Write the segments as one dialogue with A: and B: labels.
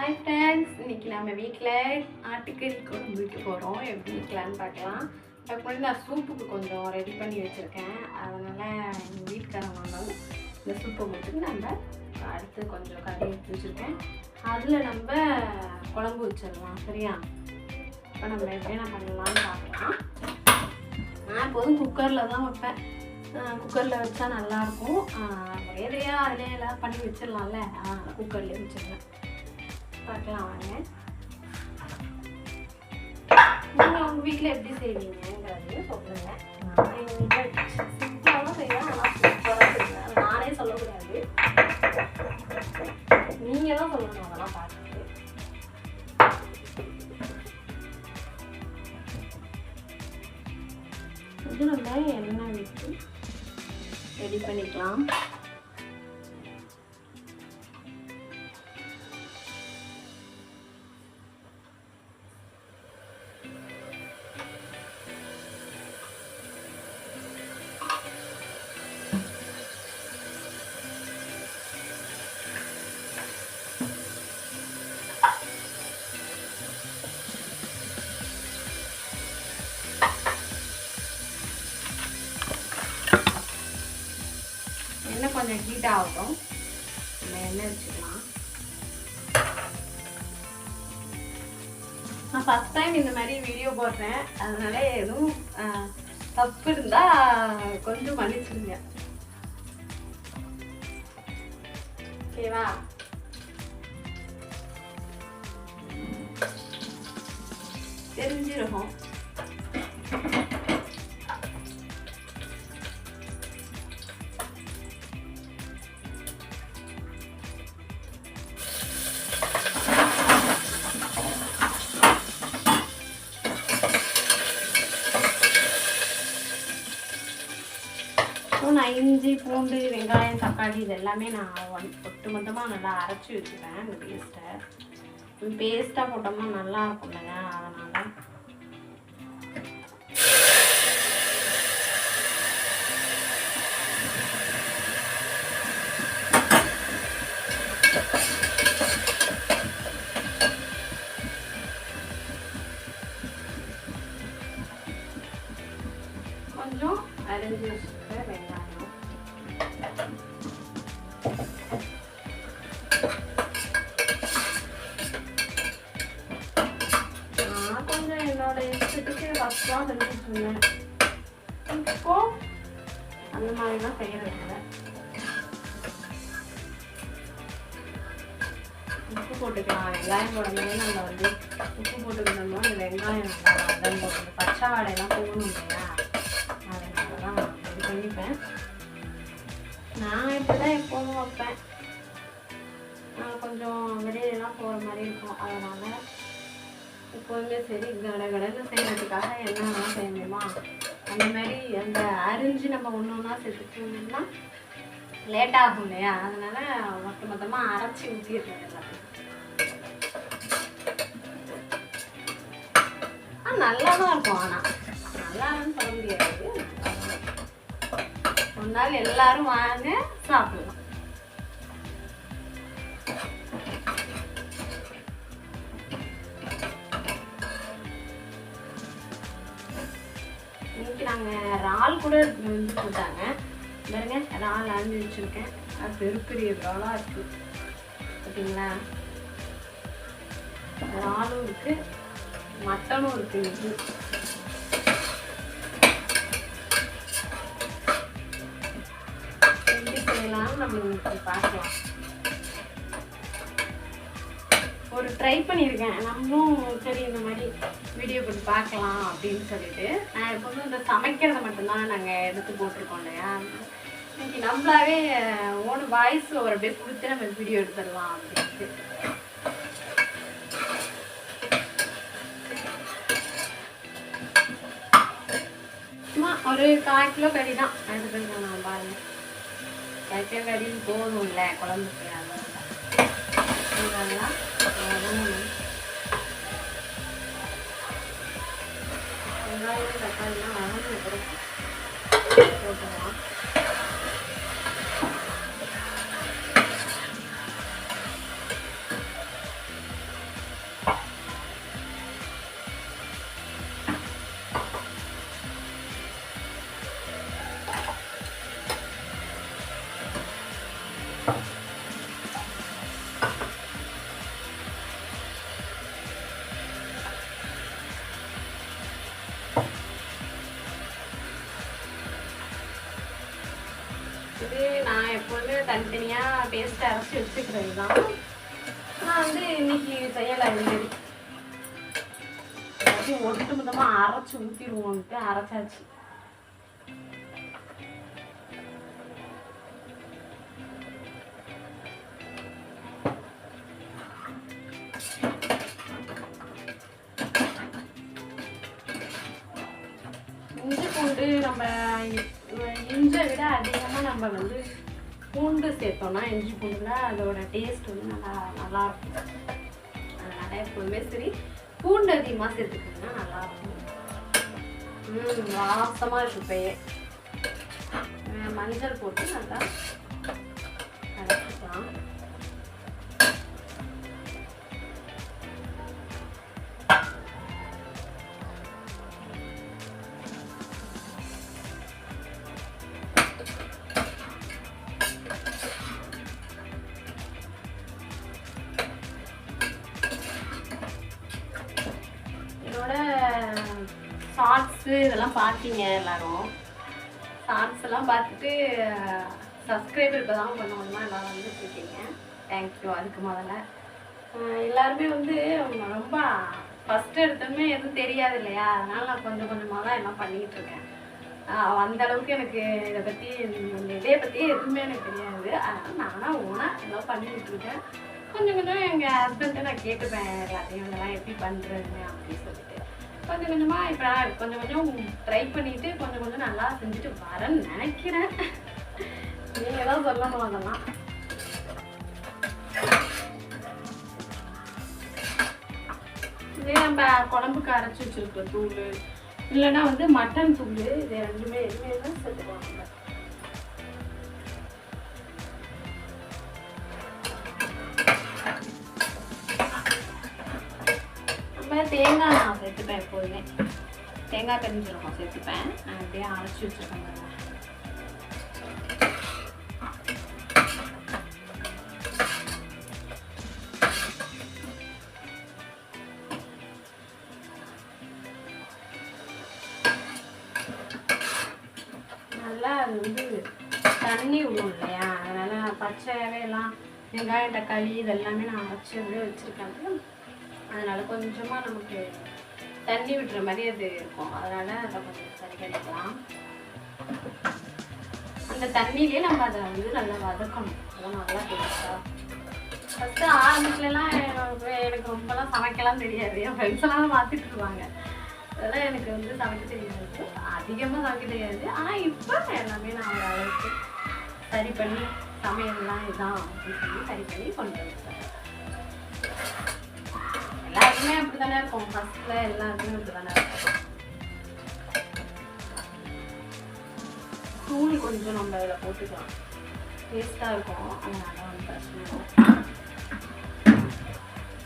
A: Hi friends, இன்றைக்கி நம்ம வீட்டில் ஆட்டுக்கறி குழம்பு வைக்க போகிறோம். எப்படி வைக்கலான்னு பார்க்கலாம். அதுக்கு முன்னாடி நான் சூப்புக்கு கொஞ்சம் ரெடி பண்ணி வச்சுருக்கேன். அதனால் எங்கள் வீட்டுக்காரங்க வந்தாலும் இந்த சூப்பை மட்டும் நம்ம அடுத்து கொஞ்சம் கறி எடுத்து வச்சுருக்கேன். அதில் நம்ம குழம்பு வச்சிடலாம். சரியா? இப்போ நம்ம எப்படின்னா பண்ணலான்னு பார்க்கலாம். நான் எப்போதும் குக்கரில் தான் வைப்பேன். குக்கரில் வச்சா நல்லாயிருக்கும். ஒரேதையாக அதிலே எல்லாம் பண்ணி வச்சிடலாம்ல. குக்கர்லேயே வச்சிடலாம். பார்க்கலாம் வாங்க. நீங்கள் உங்கள் வீட்டில் எப்படி செய்வீங்கிறது சொல்லுங்கள். நான் எங்கள் வீட்டில் சிம்பிளாகவும் செய்வேன், ஆனால் சூப்பராக செய்வேன். நானே சொல்லக்கூடாது, நீங்கள் தான் சொல்லணும். அதெல்லாம் பார்த்துட்டு இது நம்ம எண்ணெய் விட்டு ரெடி பண்ணிக்கலாம். எண்ணெய் கொஞ்சம் ஹீட் ஆகட்டும். நம்ம எண்ணெய் வச்சுக்கலாம். நான் ஃபஸ்ட் டைம் இந்த மாதிரி வீடியோ போடுறேன். அதனால எதுவும் தப்பு இருந்தால் கொஞ்சம் மன்னிச்சிடுங்க. ஓகேவா? தெரிஞ்சிருக்கும். நான் இஞ்சி, பூண்டு, வெங்காயம், தக்காளி இது எல்லாமே நான் ஒட்டு மொத்தமாக நல்லா அரைச்சி வச்சுப்பேன். இந்த பேஸ்ட்டாக போட்டோம்னா நல்லா இருக்கும் இல்லைங்க. அதனால் கொஞ்சம் அரைஞ்சி வச்சுருக்க வெங்காயம், கொஞ்சம் என்னோட இஷ்டத்துக்கு ஃபஸ்ட்லாம் செஞ்சுட்டு இருந்தேன். இப்போ அந்த மாதிரிலாம் செய்யறதில்லை. உப்பு போட்டுக்கலாம். வெங்காயம் போடும்போது நம்ம உப்பு போட்டுக்கணும். இந்த வெங்காயம் நல்லா வதங்க போட்டு பச்சை வாடையெல்லாம் போகணும் இல்லையா? அதனால தான் நான் இது பண்ணிப்பேன். நான் இப்படி தான் எப்போதும் வைப்பேன். கொஞ்சம் வெளியெல்லாம் போகிற மாதிரி இருக்கும். அதனால் எப்போதுமே சரி கடகடன்னு செய்கிறதுக்காக என்னென்னலாம் செய்யணுமா அந்த மாதிரி அந்த அரிஞ்சு நம்ம ஒன்று ஒன்றா சேர்த்துட்டோம்னா லேட் ஆகும் இல்லையா? அதனால் மொத்தமாக அரைச்சி ஊற்றிடுறது எல்லாத்தையும். நல்லா தான் இருக்கும். ஆனால் நல்லா இருக்குன்னு சொல்ல முடியாது. ஒரு நாள் எல்லாரும் வாங்க சாப்பிடலாம். இன்னைக்கு நாங்கள் இறால் கூட வந்து போட்டாங்க. பாருங்க, இறால் அரைஞ்சி வச்சுருக்கேன். அது பெரிய இறாலாக இருக்குது பார்த்தீங்களா? இறாலும் இருக்குது, மட்டனும் இருக்குது. இது எப்படி செய்யலாம்னு நம்ம இன்னைக்கு பார்க்கலாம். ஒரு ட்ரை பண்ணியிருக்கேன். நம்மளும் சரி இந்த மாதிரி வீடியோ போட்டு பார்க்கலாம் அப்படின்னு சொல்லிட்டு நான் எப்போதும் இந்த சமைக்கிறத மட்டும்தான் நாங்கள் எடுத்து போட்டிருக்கோம் இல்லையா? இன்னைக்கு நம்மளாவே ஓன் வாய்ஸ் ஒரு அப்படியே கொடுத்து நம்ம வீடியோ எடுத்துடலாம் அப்படின்ட்டு. சும்மா ஒரு 1/4 கிலோ கறி தான் எடுத்து போயிருக்கோம். நான் பாருங்க, 1/4 கிலோ கறி போதும் இல்லை குழம்புக்கு. அதெல்லாம் வெங்காயம், தக்காளிலாம் வதங்கின பிறகு போட்டுக்கலாம். இது நான் எப்போதுமே தனித்தனியாக பேஸ்ட் அரைச்சி வச்சுக்கிறது தான். நான் வந்து இன்னைக்கு செய்யலை. இது ஒட்டு மொத்தமாக அரைச்சி ஊற்றிடுவோன்ட்டு அரைச்சாச்சு. இஞ்சி பூண்டு நம்ம இஞ்சை விட அதிகமாக நம்ம வந்து பூண்டு சேர்த்தோம்னா இஞ்சி பூண்டுல அதோட டேஸ்ட் வந்து நல்லாயிருக்கும். அதனால் எப்போதுமே சரி பூண்டு அதிகமாக சேர்த்துக்கிட்டிங்கன்னா நல்லாயிருக்கும். வாசமாக இருக்கு. இப்போயே மஞ்சள் போட்டு நல்லா கலக்கிக்கலாம். ஷார்ட்ஸு இதெல்லாம் பார்த்தீங்க எல்லாரும். ஷார்ட்ஸ் எல்லாம் பார்த்துட்டு சப்ஸ்கிரைபர் இப்போ தான் பண்ணணும்னா எல்லாம் வந்துட்டுருக்கீங்க. தேங்க்யூ. அதுக்கு முதல்ல எல்லாருமே வந்து ரொம்ப ஃபஸ்ட்டு எடுத்தோமே எதுவும் தெரியாது இல்லையா, அதனால் நான் கொஞ்சம் கொஞ்சமாக தான் எல்லாம் பண்ணிகிட்ருக்கேன். அந்தளவுக்கு எனக்கு இதை பற்றி இதையை பற்றி எதுவுமே எனக்கு தெரியாது. அதனால் நானாக ஓனாக எல்லாம் பண்ணிக்கிட்டுருக்கேன். கொஞ்சம் கொஞ்சம் எங்கள் ஹஸ்பண்ட்டை நான் கேட்டுப்பேன் எல்லாத்தையும் இதெல்லாம் எப்படி பண்ணுறதுன்னு அப்படின்னு சொல்லிட்டு கொஞ்சம் கொஞ்சமாக இப்போ கொஞ்சம் கொஞ்சம் ட்ரை பண்ணிவிட்டு கொஞ்சம் கொஞ்சம் நல்லா செஞ்சுட்டு வரேன்னு நினைக்கிறேன். நீங்கள் தான் சொல்லணும். அதெல்லாம் இதே நம்ம குழம்புக்கு அரைச்சி வச்சுருக்க தூள் இல்லைன்னா வந்து மட்டன் தூள், இது ரெண்டுமே எதுவுமே தான் சேர்த்துக்குவாங்க. தேங்காய் நான் சேர்த்துப்பேன். எப்போதுமே தேங்காய் பெருஞ்சீரகம் சேர்த்துப்பேன். நான் அப்படியே அரைச்சி வச்சுருக்கேன். நல்லா அது வந்து தண்ணி விடும் இல்லையா, அதனால் பச்சையாகவே எல்லாம் வெங்காயம் தக்காளி இதெல்லாமே நான் அரைச்சி அப்படியே வச்சுருக்கேன். அதனால் கொஞ்சமாக நமக்கு தண்ணி விட்டுற மாதிரி அது இருக்கும். அதனால் அதை கொஞ்சம் சரி பண்ணிக்கலாம். அந்த தண்ணியிலே நம்ம அதை வந்து நல்லா வதக்கணும். அதெல்லாம் நல்லா டேஸ்ட்டாக. ஃபஸ்ட்டு ஆரம்பத்துலலாம் எனக்கு ரொம்பலாம் சமைக்கலாம் தெரியாது. என் ஃப்ரெண்ட்ஸ் எல்லாம் மாற்றிட்டுருவாங்க. அதெல்லாம் எனக்கு வந்து சமைக்க தெரியாது, அதிகமாக சமைக்க தெரியாது. ஆனால் இப்போ எல்லாமே நான் ஒரு அளவுக்கு சரி பண்ணி சமையல்லாம் இதுதான் அப்படின்னு சொல்லி சரி பண்ணி கொண்டு வந்துட்டேன். எல்லாருக்குமே அப்படி தானே இருக்கும். ஃபர்ஸ்ட்ல எல்லாருக்குமே அப்படி தானே இருக்கும். தூள் கொஞ்சம் நம்ம இதில் போட்டுக்கலாம், டேஸ்ட்டாக இருக்கும். அதனால வந்து பிரச்சனை இல்லை.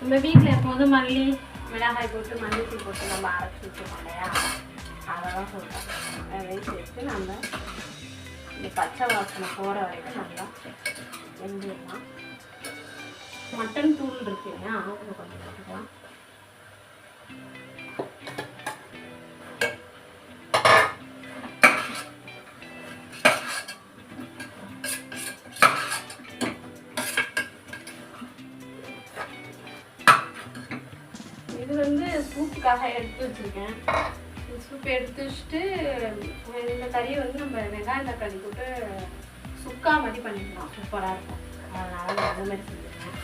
A: நம்ம வீட்டில் எப்போதும் மல்லி மிளகாய் போட்டு மல்லித்தூள் போட்டு நம்ம அரைச்சி வச்சுருக்கோம் இல்லையா, அதெல்லாம் சொல்கிறோம். அதையும் சேர்த்து நம்ம இந்த பச்சை வாசனை போகிற வரைக்கும் நல்லா வெந்துடலாம். மட்டன் தூள் இருக்கு இல்லையா, அதில் கொஞ்சம் போட்டுக்கலாம். இது வந்து சூப்புக்காக எடுத்து வச்சுருக்கேன். சூப் எடுத்து வச்சுட்டு இந்த கறியை வந்து நம்ம வெங்காயம் தக்காளி போட்டு சுக்கா மாதிரி பண்ணிக்கலாம். சூப்பராக இருக்கும். அதனால் நான் அந்த மாதிரி செஞ்சுருக்கேன்.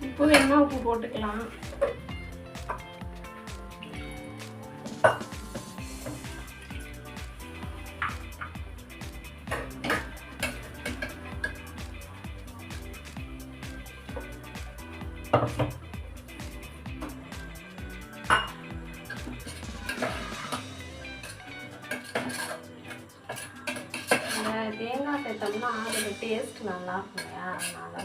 A: உப்பு வேணுமா உப்பு போட்டுக்கலாம். தேங்காய் சேர்த்தோம்னா அதோட டேஸ்ட் நல்லா இருக்கும் இல்லையா, அதனால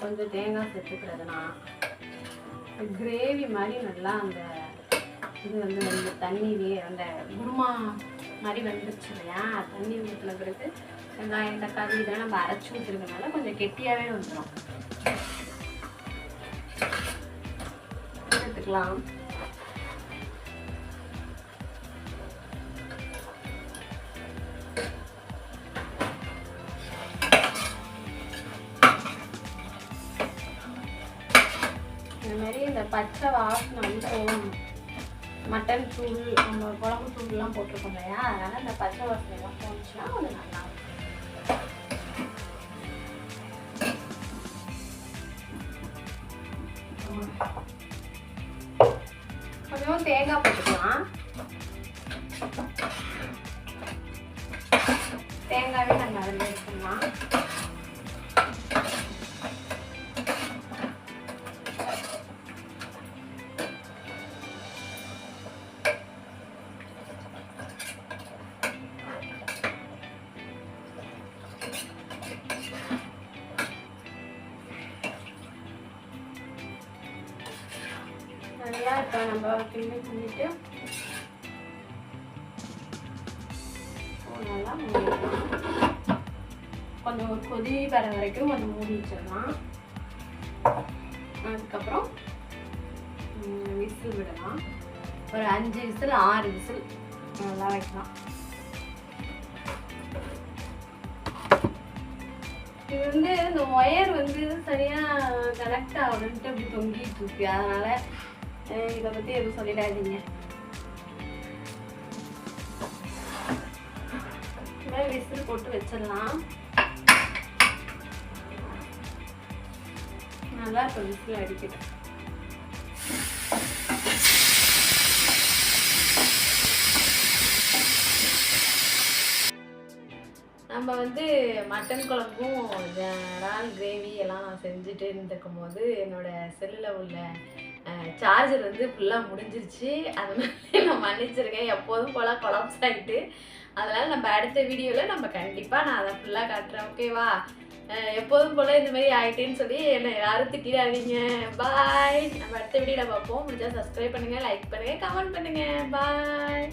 A: கொஞ்சம் கொஞ்சம் தேங்காய் சேர்த்துக்கிறதுனா கிரேவி மாதிரி நல்லா அந்த இது வந்து வந்து தண்ணியிலே அந்த குருமா மாதிரி வந்துருச்சு இல்லையா, தண்ணி ஊற்றின பிறகு வெங்காயம் தக்காளி இதெல்லாம் நம்ம அரைச்சி ஊற்றிருக்கனால கொஞ்சம் கெட்டியாகவே வந்துடும். எடுத்துக்கலாம். இந்த மாதிரி இந்த பச்சை வாசனை வந்து போகணும். மட்டன் தூள் நம்ம குழம்பு தூள்லாம் போட்டிருக்கோம் இல்லையா, அதனால் இந்த பச்சை வாசனைலாம் போணுச்சுன்னா கொஞ்சம் நல்லா கொஞ்சம் தேங்காய் போட்டுக்கலாம். தேங்காயே நம்ம அதில் எடுத்துக்கலாம். நல்லா இப்போ நம்ம கிண்டிட்டு நல்லா கொஞ்சம் ஒரு கொதி வர வரைக்கும் கொஞ்சம் மூடி வச்சிடலாம். அதுக்கப்புறம் விசில் விடலாம். ஒரு 5 விசில் 6 விசில் நல்லா வைக்கலாம். இது வந்து இந்த ஒயர் வந்து சரியாக கனெக்ட் ஆகணுன்ட்டு அப்படி தொங்கிட்டு இருக்கு, அதனால இதை பற்றி எதுவும் சொல்லிடாதீங்க. விசில் போட்டு வச்சிடலாம். நல்லா இப்போ விசில் அடிக்குது. நம்ம வந்து மட்டன் குழம்பும் இறால் கிரேவி எல்லாம் நான் செஞ்சுட்டு இருந்துக்கும் போது என்னோட செல்லில் உள்ள சார்ஜர் வந்து ஃபுல்லாக முடிஞ்சிருச்சு. அதனால நான் மன்னிச்சிருக்கேன். எப்போதும் போல் கொலாப்ஸ் ஆகிட்டு, அதனால் நம்ம அடுத்த வீடியோவில் நம்ம கண்டிப்பாக நான் அதை ஃபுல்லாக காட்டுறேன். ஓகேவா? எப்போதும் போல் இந்த மாதிரி ஆகிட்டேன்னு சொல்லி என்னை யாரும் திட்டிடாதீங்க. பாய். நம்ம அடுத்த வீடியோவில் பார்ப்போம். முடிஞ்சால் சப்ஸ்கிரைப் பண்ணுங்கள், லைக் பண்ணுங்கள், கமெண்ட் பண்ணுங்கள். பாய்.